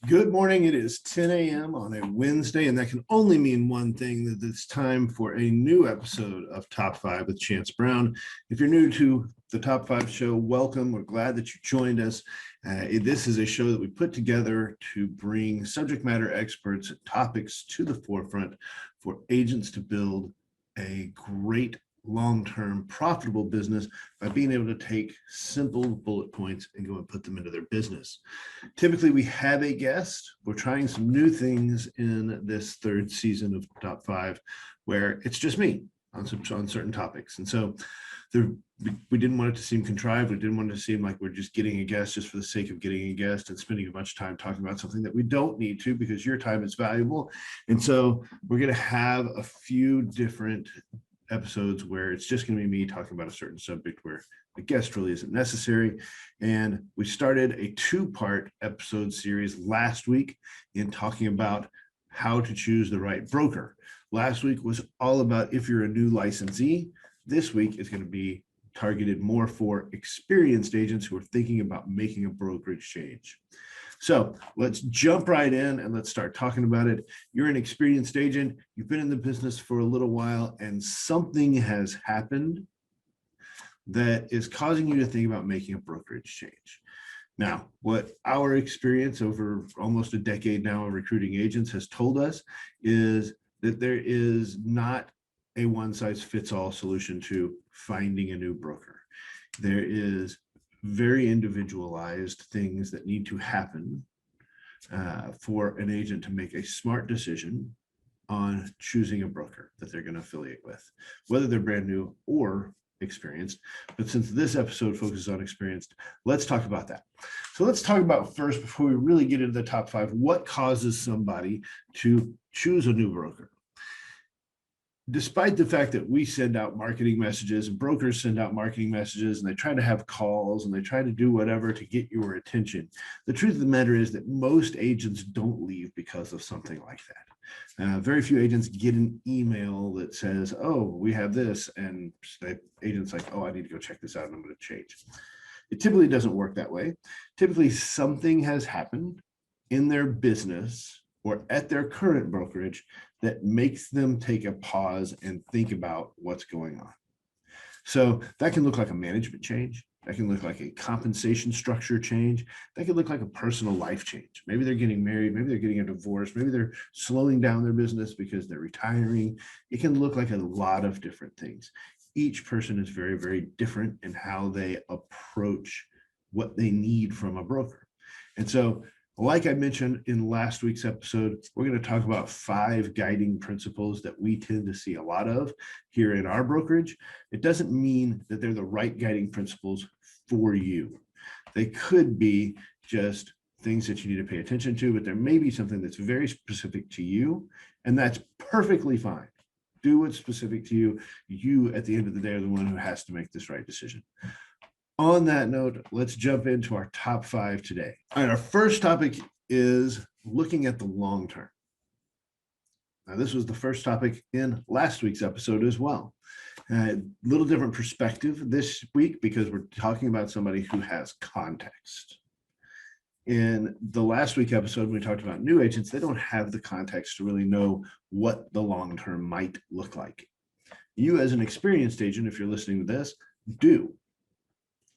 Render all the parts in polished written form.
Good morning. It is 10 a.m. on a Wednesday, and that can only mean one thing, that it's time for a new episode of Top 5 with Chance Brown. If you're new to the Top 5 show, welcome. We're glad that you joined us. This is a show that we put together to bring subject matter experts and topics to the forefront for agents to build a great long-term profitable business by being able to take simple bullet points and go and put them into their business. Typically, we have a guest. We're trying some new things in this third season of Top 5 where it's just me on certain topics. And so we didn't want it to seem contrived. We didn't want it to seem like we're just getting a guest just for the sake of getting a guest and spending a bunch of time talking about something that we don't need to, because your time is valuable. And so we're going to have a few different episodes where it's just going to be me talking about a certain subject where the guest really isn't necessary. And we started a 2-part episode series last week in talking about how to choose the right broker. Last week was all about if you're a new licensee. This week is going to be targeted more for experienced agents who are thinking about making a brokerage change. So let's jump right in and let's start talking about it. You're an experienced agent. You've been in the business for a little while, and something has happened that is causing you to think about making a brokerage change. Now, what our experience over almost a decade now of recruiting agents has told us is that there is not a one-size-fits-all solution to finding a new broker. There is very individualized things that need to happen for an agent to make a smart decision on choosing a broker that they're going to affiliate with, whether they're brand new or experienced. But since this episode focuses on experienced, let's talk about that. So let's talk about first, before we really get into the top 5, what causes somebody to choose a new broker. Despite the fact that we send out marketing messages and brokers send out marketing messages and they try to have calls and they try to do whatever to get your attention, the truth of the matter is that most agents don't leave because of something like that. Very few agents get an email that says, oh, we have this, and the agent's like, oh, I need to go check this out and I'm going to change. It typically doesn't work that way. Typically, something has happened in their business or at their current brokerage that makes them take a pause and think about what's going on. So that can look like a management change. That can look like a compensation structure change. That could look like a personal life change. Maybe they're getting married. Maybe they're getting a divorce. Maybe they're slowing down their business because they're retiring. It can look like a lot of different things. Each person is very, very different in how they approach what they need from a broker. And so, like I mentioned in last week's episode, we're going to talk about 5 guiding principles that we tend to see a lot of here in our brokerage. It doesn't mean that they're the right guiding principles for you. They could be just things that you need to pay attention to, but there may be something that's very specific to you, and that's perfectly fine. Do what's specific to you. You, at the end of the day, are the one who has to make this right decision. On that note, let's jump into our top 5 today. All right, our first topic is looking at the long term. Now, this was the first topic in last week's episode as well. A little different perspective this week because we're talking about somebody who has context. In the last week episode, when we talked about new agents, they don't have the context to really know what the long term might look like. You, as an experienced agent, if you're listening to this, do.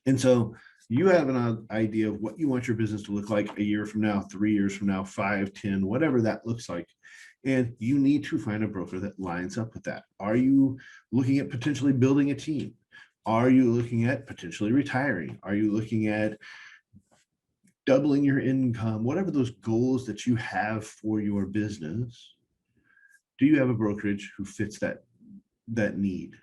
And so you have an idea of what you want your business to look like a year from now, 3 years from now, 5, 10, whatever that looks like. And you need to find a broker that lines up with that. Are you looking at potentially building a team? Are you looking at potentially retiring? Are you looking at doubling your income? Whatever those goals that you have for your business, do you have a brokerage who fits that need?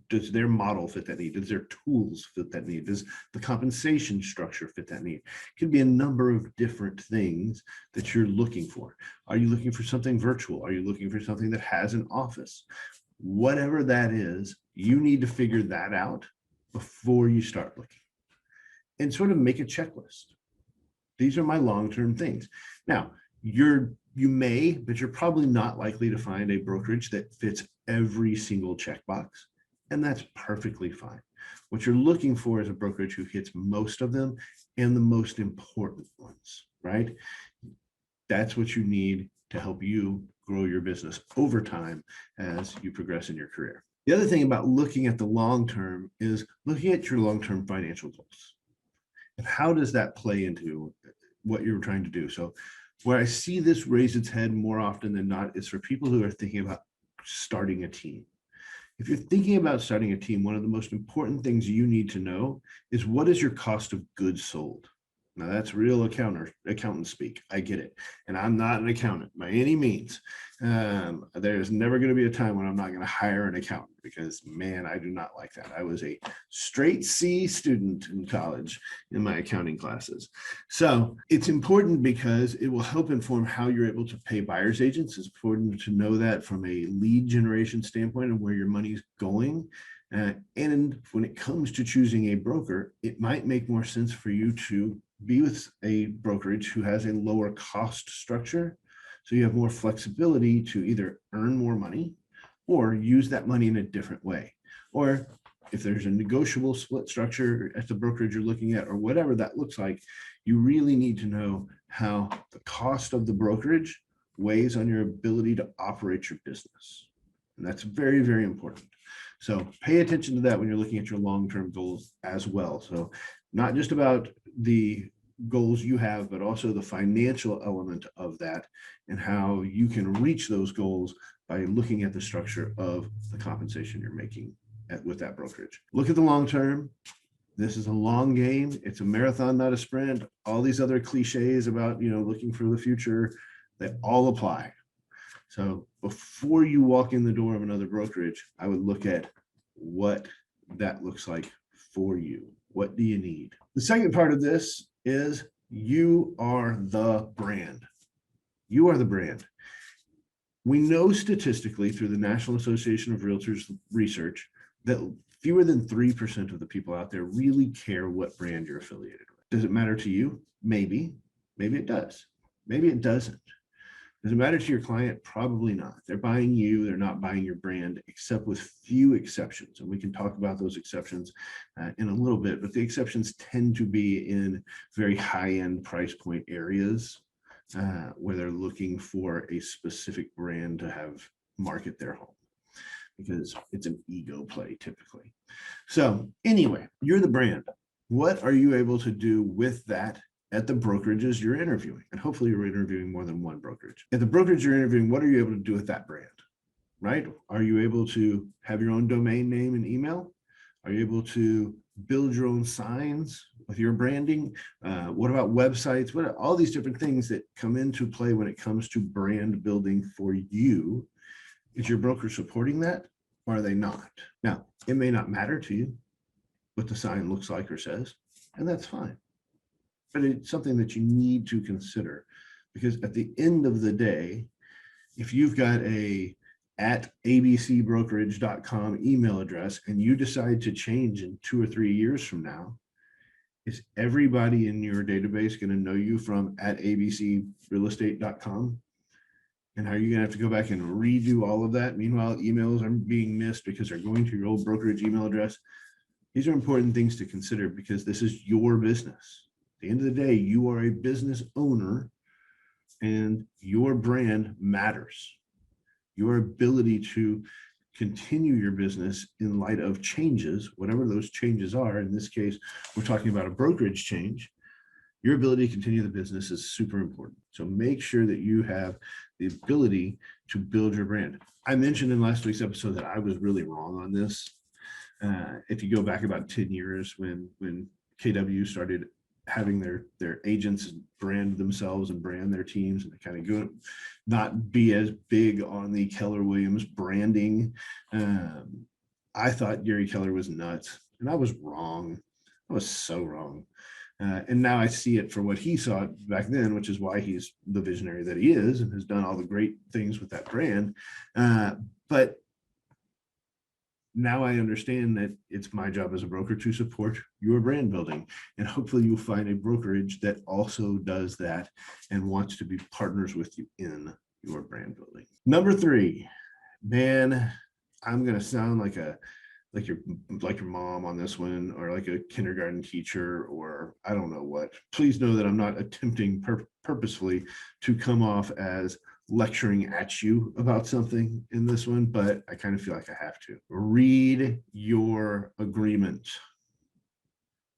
Does their model fit that need? Does their tools fit that need? Does the compensation structure fit that need? It could be a number of different things that you're looking for. Are you looking for something virtual? Are you looking for something that has an office? Whatever that is, you need to figure that out before you start looking and sort of make a checklist. These are my long-term things. Now, you may, but you're probably not likely to find a brokerage that fits every single checkbox, and that's perfectly fine. What you're looking for is a brokerage who hits most of them and the most important ones, right? That's what you need to help you grow your business over time as you progress in your career. The other thing about looking at the long term is looking at your long-term financial goals. And how does that play into what you're trying to do? So where I see this raise its head more often than not is for people who are thinking about starting a team. If you're thinking about starting a team, one of the most important things you need to know is what is your cost of goods sold? Now that's real accountant speak. I get it. And I'm not an accountant by any means. There's never going to be a time when I'm not going to hire an accountant because, man, I do not like that. I was a straight C student in college in my accounting classes. So it's important because it will help inform how you're able to pay buyer's agents. It's important to know that from a lead generation standpoint and where your money's going. And when it comes to choosing a broker, it might make more sense for you to be with a brokerage who has a lower cost structure. So you have more flexibility to either earn more money or use that money in a different way. Or if there's a negotiable split structure at the brokerage you're looking at or whatever that looks like, you really need to know how the cost of the brokerage weighs on your ability to operate your business. And that's very, very important. So pay attention to that when you're looking at your long-term goals as well. So not just about the goals you have, but also the financial element of that and how you can reach those goals by looking at the structure of the compensation you're making with that brokerage. Look at the long term. This is a long game. It's a marathon, not a sprint. All these other cliches about, looking for the future, they all apply. So before you walk in the door of another brokerage, I would look at what that looks like for you. What do you need? The second part of this is you are the brand. You are the brand. We know statistically through the National Association of Realtors research that fewer than 3% of the people out there really care what brand you're affiliated with. Does it matter to you? Maybe. Maybe it does. Maybe it doesn't. Does it matter to your client? Probably not. They're buying you. They're not buying your brand, except with few exceptions. And we can talk about those exceptions in a little bit, but the exceptions tend to be in very high-end price point areas where they're looking for a specific brand to have market their home because it's an ego play typically. So anyway, you're the brand. What are you able to do with that at the brokerages you're interviewing? And hopefully you're interviewing more than one brokerage. At the brokerage you're interviewing, what are you able to do with that brand, right? Are you able to have your own domain name and email? Are you able to build your own signs with your branding? What about websites? What are all these different things that come into play when it comes to brand building for you? Is your broker supporting that or are they not? Now, it may not matter to you what the sign looks like or says, and that's fine. But it's something that you need to consider because at the end of the day, if you've got a @abcbrokerage.com email address and you decide to change in 2 or 3 years from now, is everybody in your database going to know you from @abcrealestate.com? And are you going to have to go back and redo all of that? Meanwhile, emails are being missed because they're going to your old brokerage email address. These are important things to consider because this is your business. At the end of the day, you are a business owner and your brand matters. Your ability to continue your business in light of changes, whatever those changes are, in this case, we're talking about a brokerage change, your ability to continue the business is super important. So make sure that you have the ability to build your brand. I mentioned in last week's episode that I was really wrong on this. If you go back about 10 years when KW started having their agents brand themselves and brand their teams and kind of go not be as big on the Keller Williams branding. I thought Gary Keller was nuts and I was wrong. I was so wrong. And now I see it for what he saw back then, which is why he's the visionary that he is and has done all the great things with that brand. But now I understand that it's my job as a broker to support your brand building. And hopefully you'll find a brokerage that also does that and wants to be partners with you in your brand building. Number 3, man, I'm going to sound like a like your mom on this one, or like a kindergarten teacher, or I don't know what. Please know that I'm not attempting purposefully to come off as lecturing at you about something in this one, but I kind of feel like I have to. Read your agreement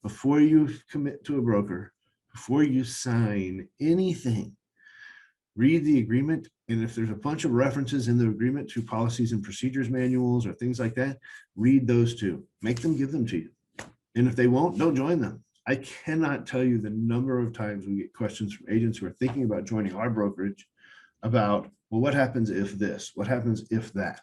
before you commit to a broker, before you sign anything. Read the agreement, and if there's a bunch of references in the agreement to policies and procedures manuals or things like that, read those too. Make them give them to you. And if they won't, don't join them. I cannot tell you the number of times we get questions from agents who are thinking about joining our brokerage about, well, what happens if this? What happens if that?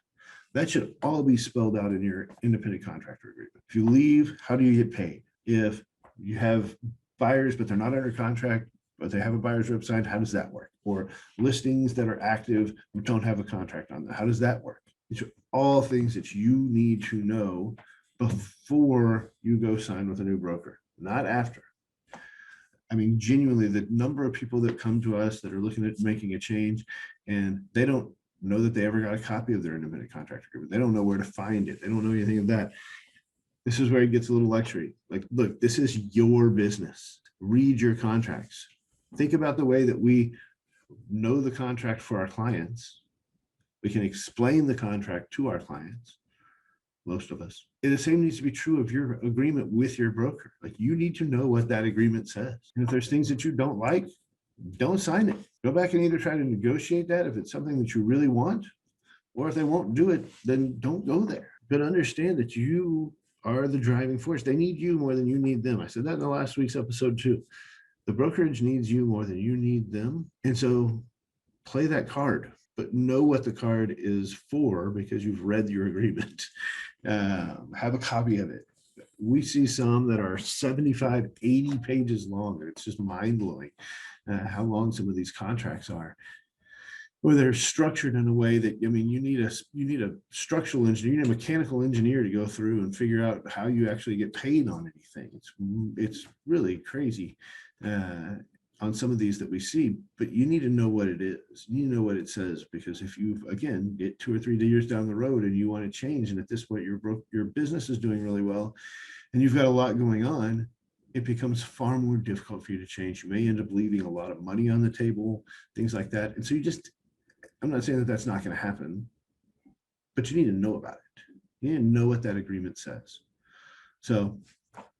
That should all be spelled out in your independent contractor agreement. If you leave, how do you get paid? If you have buyers, but they're not under contract, but they have a buyer's rep signed, how does that work? Or listings that are active but don't have a contract on them, how does that work? These are all things that you need to know before you go sign with a new broker, not after. I mean, genuinely, the number of people that come to us that are looking at making a change and they don't know that they ever got a copy of their independent contract agreement. They don't know where to find it. They don't know anything of that. This is where it gets a little lectury. Like, look, this is your business. Read your contracts. Think about the way that we know the contract for our clients. We can explain the contract to our clients, most of us. And the same needs to be true of your agreement with your broker. Like, you need to know what that agreement says. And if there's things that you don't like, don't sign it. Go back and either try to negotiate that if it's something that you really want, or if they won't do it, then don't go there. But understand that you are the driving force. They need you more than you need them. I said that in the last week's episode too. The brokerage needs you more than you need them. And so play that card, but know what the card is for because you've read your agreement. Have a copy of it. We see some that are 75, 80 pages long. It's just mind-blowing how long some of these contracts are. Or they're structured in a way that, I mean, you need a structural engineer, you need a mechanical engineer to go through and figure out how you actually get paid on anything. It's really crazy on some of these that we see, but you need to know what it is. You need to know what it says, because if you, again, get 2 or 3 years down the road and you want to change, and at this point your business is doing really well and you've got a lot going on, it becomes far more difficult for you to change. You may end up leaving a lot of money on the table, things like that. And so I'm not saying that that's not going to happen, but you need to know about it. You need to know what that agreement says. So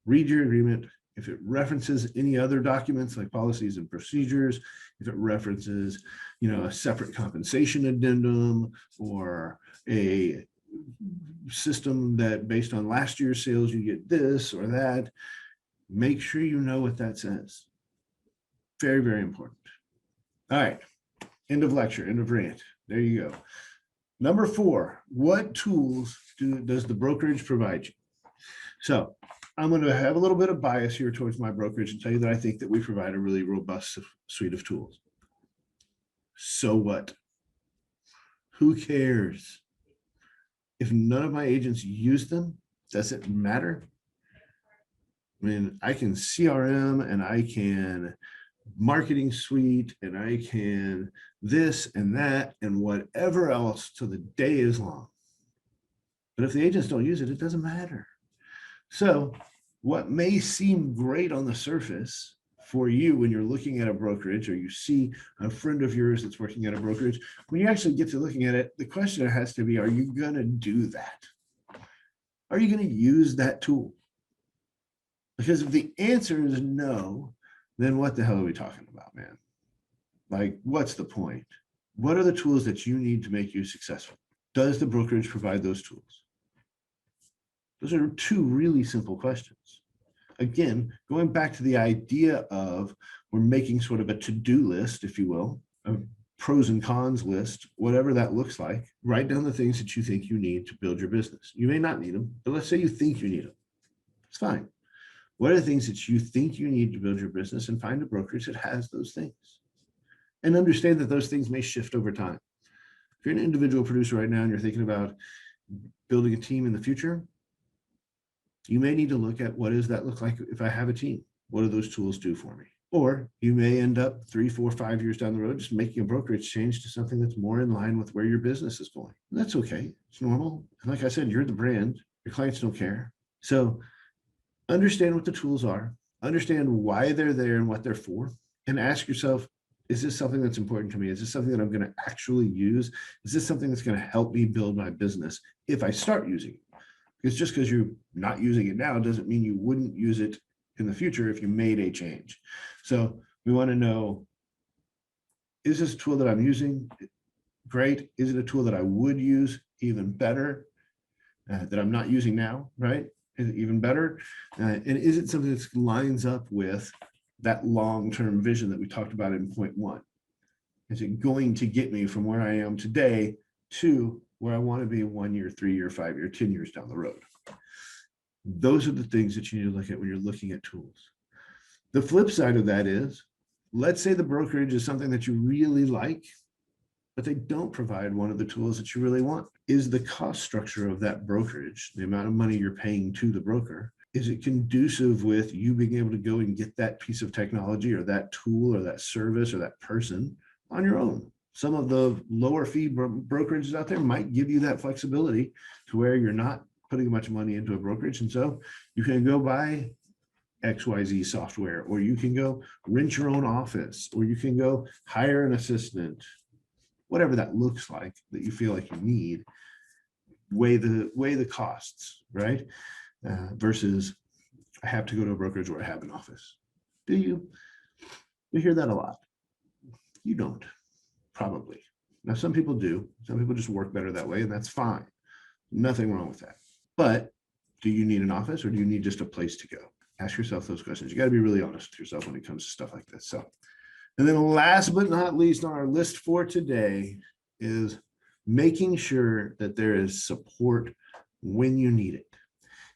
read your agreement. If it references any other documents like policies and procedures, if it references, a separate compensation addendum or a system that based on last year's sales, you get this or that, make sure you know what that says. Very, very important. All right. End of lecture, end of rant. There you go. Number 4, what tools does the brokerage provide you? So I'm going to have a little bit of bias here towards my brokerage and tell you that I think that we provide a really robust suite of tools. So what? Who cares? If none of my agents use them, does it matter? I mean, I can CRM and I can marketing suite and I can this and that and whatever else till the day is long. But if the agents don't use it, it doesn't matter. So what may seem great on the surface for you when you're looking at a brokerage, or you see a friend of yours that's working at a brokerage, when you actually get to looking at it, the question has to be, are you going to do that? Are you going to use that tool? Because if the answer is no, then what the hell are we talking about, man? Like, what's the point? What are the tools that you need to make you successful? Does the brokerage provide those tools? Those are 2 really simple questions. Again, going back to the idea of we're making sort of a to-do list, if you will, a pros and cons list, whatever that looks like. Write down the things that you think you need to build your business. You may not need them, but let's say you think you need them. It's fine. What are the things that you think you need to build your business, and find a brokerage that has those things. And understand that those things may shift over time. If you're an individual producer right now and you're thinking about building a team in the future, you may need to look at, what does that look like if I have a team? What do those tools do for me? Or you may end up 3, 4, 5 years down the road just making a brokerage change to something that's more in line with where your business is going. And that's okay. It's normal. And like I said, you're the brand. Your clients don't care. So understand what the tools are, understand why they're there and what they're for, and ask yourself, is this something that's important to me? Is this something that I'm going to actually use? Is this something that's going to help me build my business if I start using it? Because just because you're not using it now doesn't mean you wouldn't use it in the future if you made a change. So we want to know, is this a tool that I'm using? Great. Is it a tool that I would use? Even better. That I'm not using now, right? Is it even better? And is it something that lines up with that long-term vision that we talked about in point one? Is it going to get me from where I am today to where I want to be 1 year, 3 year, 5 year, 10 years down the road? Those are the things that you need to look at when you're looking at tools. The flip side of that is, let's say the brokerage is something that you really like, but they don't provide one of the tools that you really want. Is the cost structure of that brokerage, the amount of money you're paying to the broker, is it conducive with you being able to go and get that piece of technology or that tool or that service or that person on your own? Some of the lower fee brokerages out there might give you that flexibility to where you're not putting much money into a brokerage. And so you can go buy XYZ software, or you can go rent your own office, or you can go hire an assistant, whatever that looks like that you feel like you need. Weigh the costs, right? Versus I have to go to a brokerage where I have an office. Do you? We hear that a lot. You don't, probably. Now, some people do. Some people just work better that way, and that's fine. Nothing wrong with that. But do you need an office, or do you need just a place to go? Ask yourself those questions. You got to be really honest with yourself when it comes to stuff like this. So, and then last but not least on our list for today is making sure that there is support when you need it.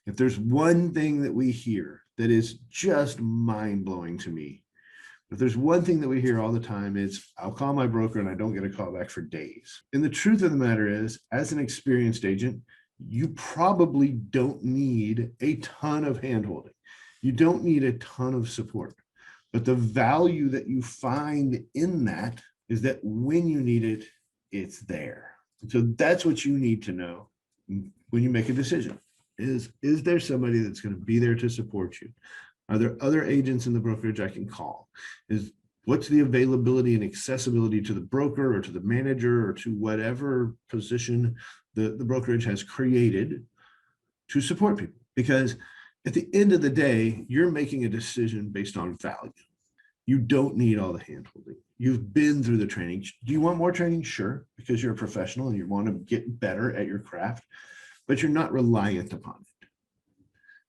If there's one thing that we hear that is just mind-blowing to me, if there's one thing that we hear all the time, it's I'll call my broker and I don't get a call back for days. And the truth of the matter is, as an experienced agent, you probably don't need a ton of handholding. You don't need a ton of support. But the value that you find in that is that when you need it, it's there. So that's what you need to know when you make a decision. Is there somebody that's going to be there to support you? Are there other agents in the brokerage I can call? What's the availability and accessibility to the broker or to the manager or to whatever position the brokerage has created to support people? Because at the end of the day, you're making a decision based on value. You don't need all the handholding. You've been through the training. Do you want more training? Sure, because you're a professional and you want to get better at your craft, but you're not reliant upon it.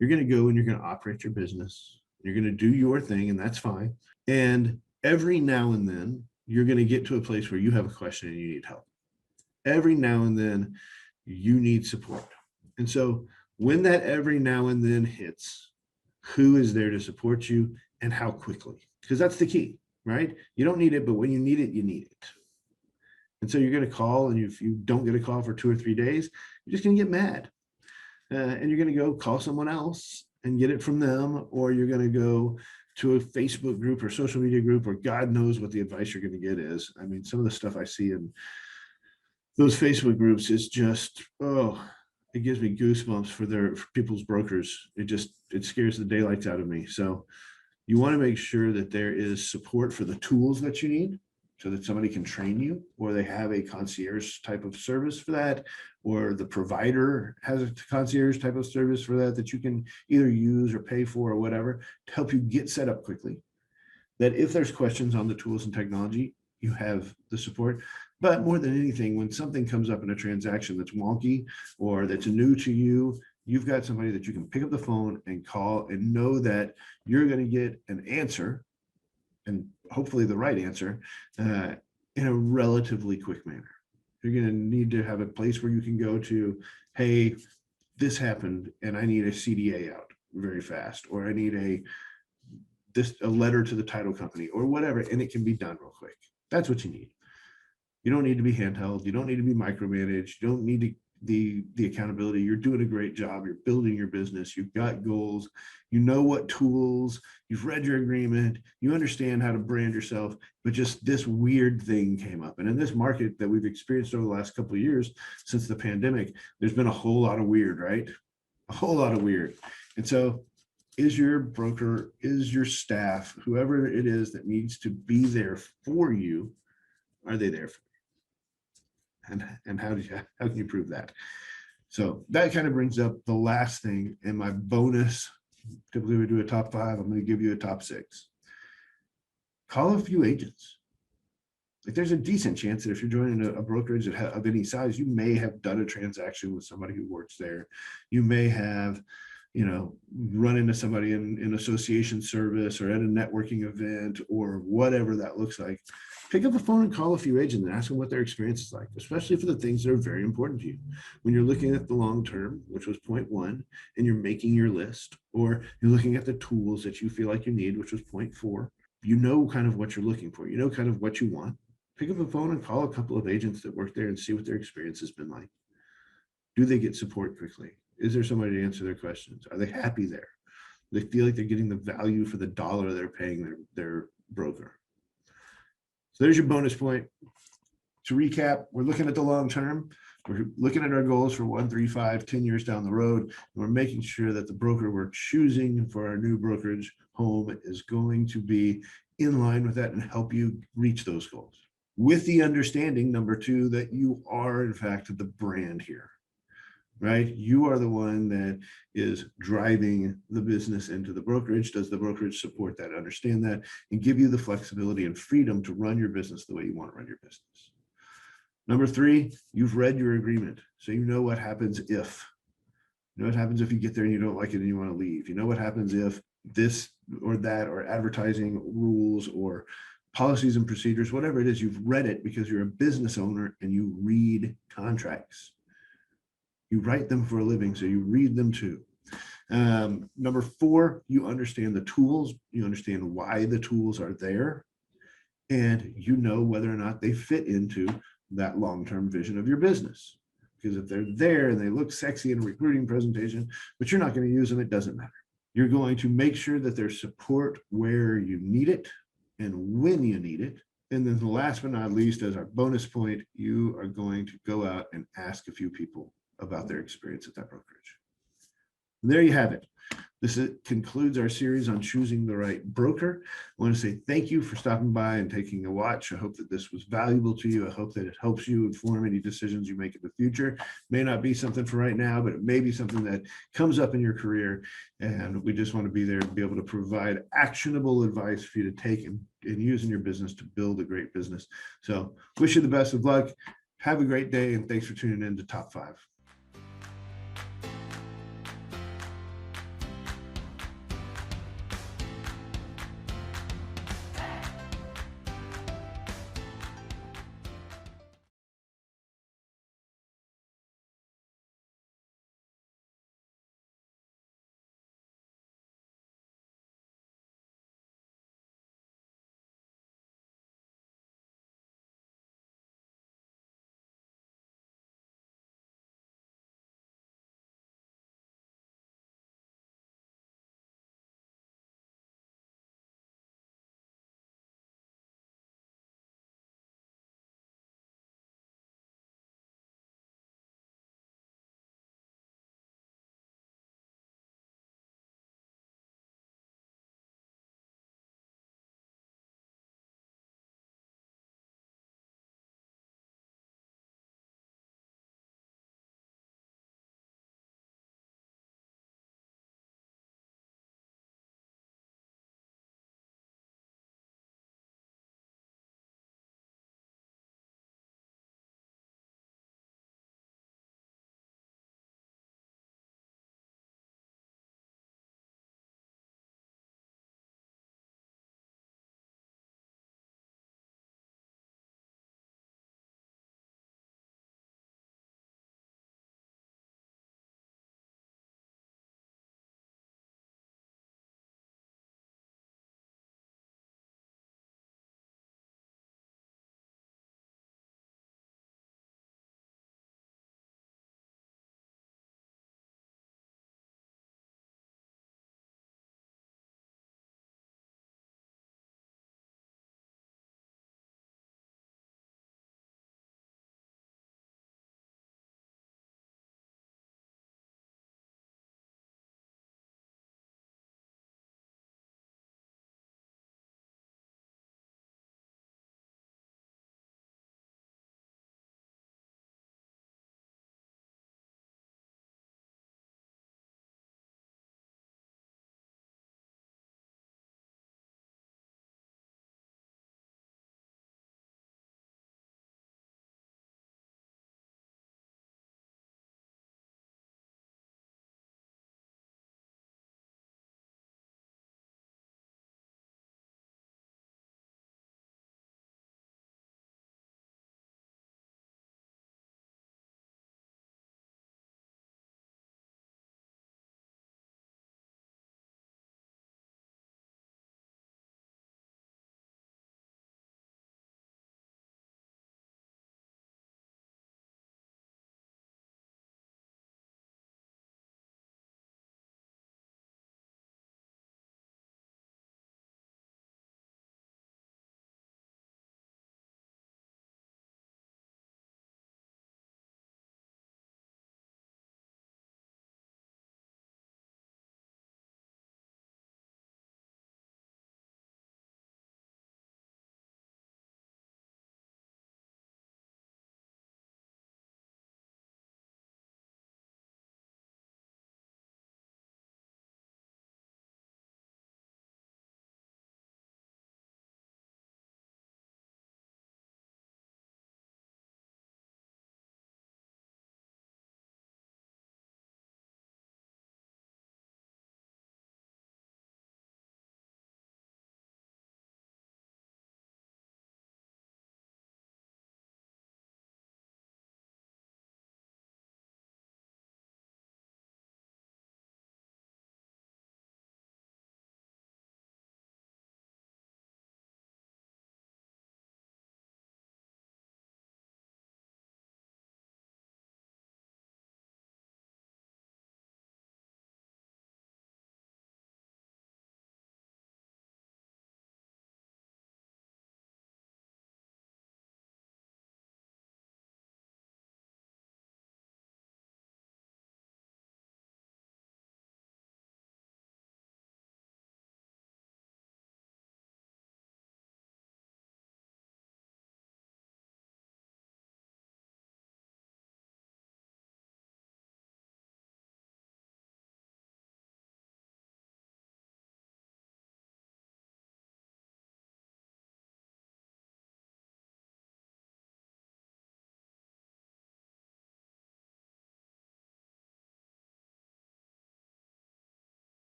You're going to go and you're going to operate your business. You're going to do your thing, and that's fine. And every now and then, you're going to get to a place where you have a question and you need help. Every now and then, you need support. And so when that every now and then hits, who is there to support you and how quickly? Because that's the key, right? You don't need it, but when you need it, you need it. And so you're going to call, and if you don't get a call for 2 or 3 days, you're just going to get mad. And you're going to go call someone else and get it from them, or you're going to go to a Facebook group or social media group, or God knows what the advice you're going to get is. I mean, some of the stuff I see in those Facebook groups is just, it gives me goosebumps for people's brokers. It scares the daylights out of me. So you want to make sure that there is support for the tools that you need, so that somebody can train you, or they have a concierge type of service for that, or the provider has a concierge type of service for that you can either use or pay for or whatever to help you get set up quickly. That if there's questions on the tools and technology, you have the support. But more than anything, when something comes up in a transaction that's wonky or that's new to you, you've got somebody that you can pick up the phone and call and know that you're going to get an answer, and hopefully the right answer, in a relatively quick manner. You're going to need to have a place where you can go to, hey, this happened and I need a CDA out very fast, or I need a letter to the title company or whatever, and it can be done real quick. That's what you need. You don't need to be handheld. You don't need to be micromanaged. You don't need the accountability. You're doing a great job. You're building your business. You've got goals. You know what tools. You've read your agreement. You understand how to brand yourself. But just this weird thing came up. And in this market that we've experienced over the last couple of years since the pandemic, there's been a whole lot of weird, right? a whole lot of weird. And so is your broker, is your staff, whoever it is that needs to be there for you, are they there for you? And how can you prove that? So that kind of brings up the last thing in my bonus. Typically we do a top 5. I'm going to give you a top 6. Call a few agents. Like there's a decent chance that if you're joining a brokerage of any size, you may have done a transaction with somebody who works there. You may have, run into somebody in association service or at a networking event or whatever that looks like. Pick up the phone and call a few agents and ask them what their experience is like, especially for the things that are very important to you. When you're looking at the long term, which was point 1, and you're making your list, or you're looking at the tools that you feel like you need, which was point 4, you know kind of what you're looking for. You know kind of what you want. Pick up the phone and call a couple of agents that work there and see what their experience has been like. Do they get support quickly? Is there somebody to answer their questions? Are they happy there? Do they feel like they're getting the value for the dollar they're paying their broker? So there's your bonus point. To recap, we're looking at the long term. We're looking at our goals for 1, 3, 5, 10 years down the road. And we're making sure that the broker we're choosing for our new brokerage home is going to be in line with that and help you reach those goals. With the understanding, number 2, that you are, in fact, the brand here, right? You are the one that is driving the business into the brokerage. Does the brokerage support that, understand that, and give you the flexibility and freedom to run your business the way you want to run your business? Number 3, you've read your agreement. So you know what happens if. You know what happens if you get there and you don't like it and you want to leave. You know what happens if this or that or advertising rules or policies and procedures, whatever it is, you've read it because you're a business owner and you read contracts. You write them for a living, so you read them too. Number 4, you understand the tools. You understand why the tools are there, and you know whether or not they fit into that long-term vision of your business. Because if they're there and they look sexy in a recruiting presentation, but you're not going to use them, it doesn't matter. You're going to make sure that there's support where you need it and when you need it. And then last but not least, as our bonus point, you are going to go out and ask a few people about their experience at that brokerage. And there you have it. This concludes our series on choosing the right broker. I want to say thank you for stopping by and taking a watch. I hope that this was valuable to you. I hope that it helps you inform any decisions you make in the future. May not be something for right now, but it may be something that comes up in your career. And we just want to be there to be able to provide actionable advice for you to take and use in your business to build a great business. So wish you the best of luck. Have a great day, and thanks for tuning in to Top 5.